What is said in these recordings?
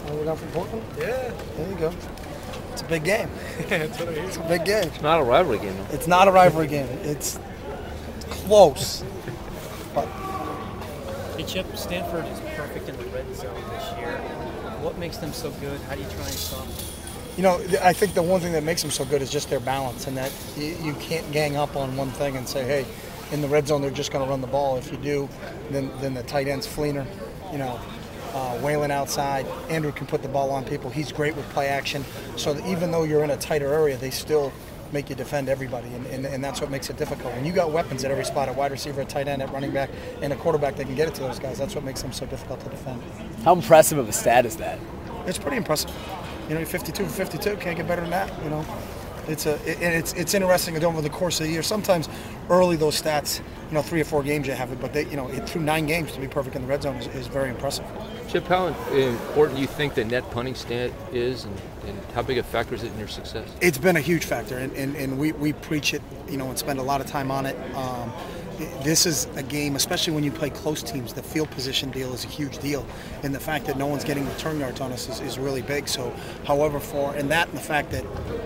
We're down from Portland? Yeah. There you go. It's a big game. That's what I hear. It's a big game. It's not a rivalry game, though. It's not a rivalry game. It's close. But Hey, Chip, Stanford is perfect in the red zone this year. What makes them so good? How do you try and stop them? you know, I think the one thing that makes them so good is just their balance, and that you can't gang up on one thing and say, hey, in the red zone they're just going to run the ball. If you do, then the tight end's Fleener, you know, Whalen outside. Andrew can put the ball on people. He's great with play action. So that even though you're in a tighter area, they still make you defend everybody, and that's what makes it difficult. When you got weapons at every spot, a wide receiver, a tight end, at running back, and a quarterback that can get it to those guys, that's what makes them so difficult to defend. How impressive of a stat is that? It's pretty impressive. You know, you're 52 for 52, can't get better than that. You know, it's interesting over the course of the year. Sometimes early those stats, you know, 3 or 4 games you have it, but they, you know, through 9 games to be perfect in the red zone is very impressive. Chip, how important do you think the net punting stat is, and how big a factor is it in your success? It's been a huge factor, and we preach it, you know, and spend a lot of time on it. This is a game, especially when you play close teams, the field position deal is a huge deal. And the fact that no one's getting return yards on us is really big. So, however, and the fact that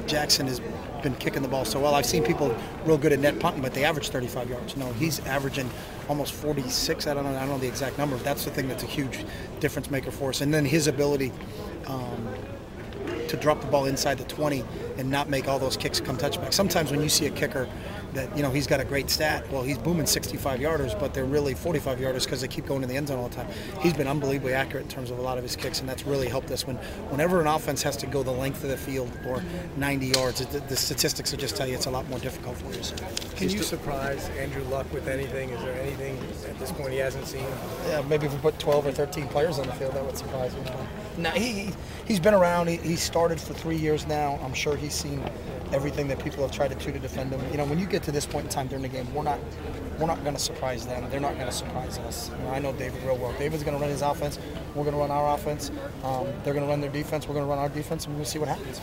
Jackson has been kicking the ball so well. I've seen people real good at net punting, but they average 35 yards. You know, he's averaging almost 46. I don't know the exact number. But that's the thing that's a huge difference maker for us. And then his ability to drop the ball inside the 20 and not make all those kicks come touchbacks. Sometimes when you see a kicker that, you know, he's got a great stat, well, he's booming 65-yarders, but they're really 45-yarders because they keep going to the end zone all the time. He's been unbelievably accurate in terms of a lot of his kicks, and that's really helped us. Whenever an offense has to go the length of the field or 90 yards, the statistics will just tell you it's a lot more difficult for us. Can you surprise Andrew Luck with anything? Is there anything at this point he hasn't seen? Yeah, maybe if we put 12 or 13 players on the field, that would surprise me. No, he's been around. He started for 3 years now. I'm sure he's seen everything that people have tried to do to defend him. You know, when you get to this point in time during the game, we're not going to surprise them. They're not going to surprise us. You know, I know David real well. David's going to run his offense. We're going to run our offense. They're going to run their defense. We're going to run our defense, and we're going to see what happens.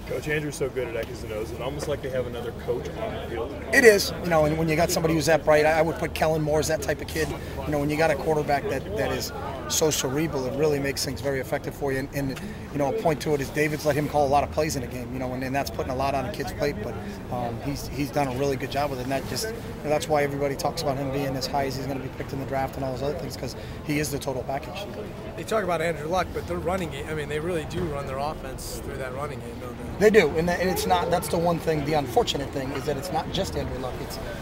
Coach, Andrew's so good at X's and O's, and almost like they have another coach on the field. It is, you know, and when you got somebody who's that bright, I would put Kellen Moore as that type of kid. You know, when you got a quarterback that is so cerebral, it really makes things very effective for you. And you know, a point to it is David's let him call a lot of plays in the game, you know, and that's putting a lot on a kid's plate. But he's done a really good job with it, and that just, you know, that's why everybody talks about him being as high as he's going to be picked in the draft and all those other things, because he is the total package. They talk about Andrew Luck, but their running game, I mean, they really do run their offense through that running game, don't they? They do, and it's not. That's the one thing. The unfortunate thing is that it's not just Andrew Luck.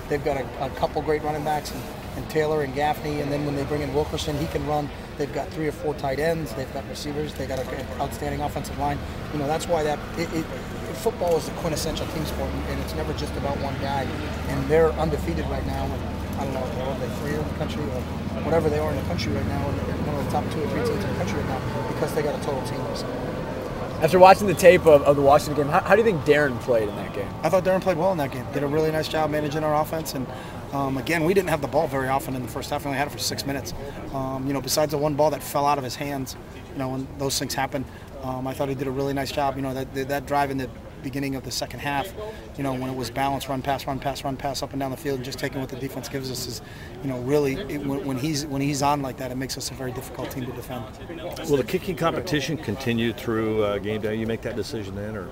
They've got a couple great running backs, and Taylor and Gaffney, and then when they bring in Wilkerson, he can run. They've got 3 or 4 tight ends. They've got receivers. They got an outstanding offensive line. You know, that's why football is a quintessential team sport, and it's never just about one guy. And they're undefeated right now. And I don't know if they're 3 in the country or whatever they are in the country right now. And they're one of the top 2 or 3 teams in the country right now because they got a total team. So. After watching the tape of the Washington game, how do you think Darren played in that game? I thought Darren played well in that game. Did a really nice job managing our offense. And again, we didn't have the ball very often in the first half. We only had it for 6 minutes. You know, besides the one ball that fell out of his hands, you know, when those things happen, I thought he did a really nice job. You know, that drive in the beginning of the second half, you know, when it was balanced, run pass, run pass, run pass up and down the field, and just taking what the defense gives us is, you know, really when he's on like that, it makes us a very difficult team to defend. Will the kicking competition continue through game day? You make that decision then, or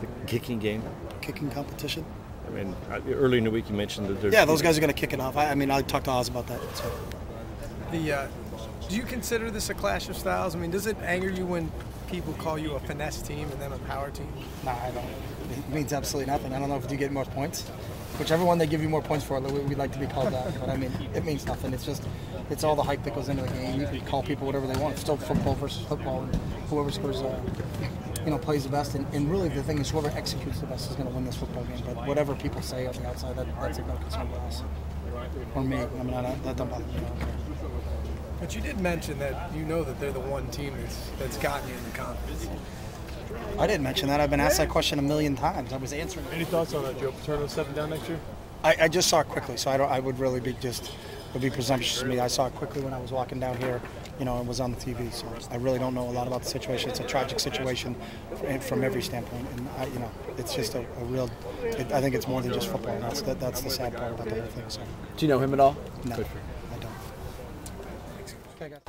the kicking game? Kicking competition? I mean, early in the week you mentioned that. Yeah, those guys are going to kick it off. I mean, I talked to Oz about that. So. Do you consider this a clash of styles? I mean, does it anger you when people call you a finesse team and then a power team? No, I don't. It means absolutely nothing. I don't know if you get more points. Whichever one they give you more points for, we'd like to be called that. But I mean, it means nothing. It's all the hype that goes into the game. You can call people whatever they want. It's still football versus football, and whoever scores, you know, plays the best. And really, the thing is, whoever executes the best is going to win this football game. But whatever people say on the outside, that's of no concern to us or me. I mean, that don't bother me. I don't care. But you did mention that you know that they're the one team that's gotten you in the conference. I didn't mention that. I've been asked that question a million times. I was answering it. Any thoughts on Joe Paterno stepping down next year? I just saw it quickly, so I would really be it would be presumptuous of me. I saw it quickly when I was walking down here, you know, and was on the TV. So I really don't know a lot about the situation. It's a tragic situation from every standpoint, and you know, it's just a real. I think it's more than just football. That's the sad part about the whole thing. So. Do you know him at all? No, I don't. Okay, guys.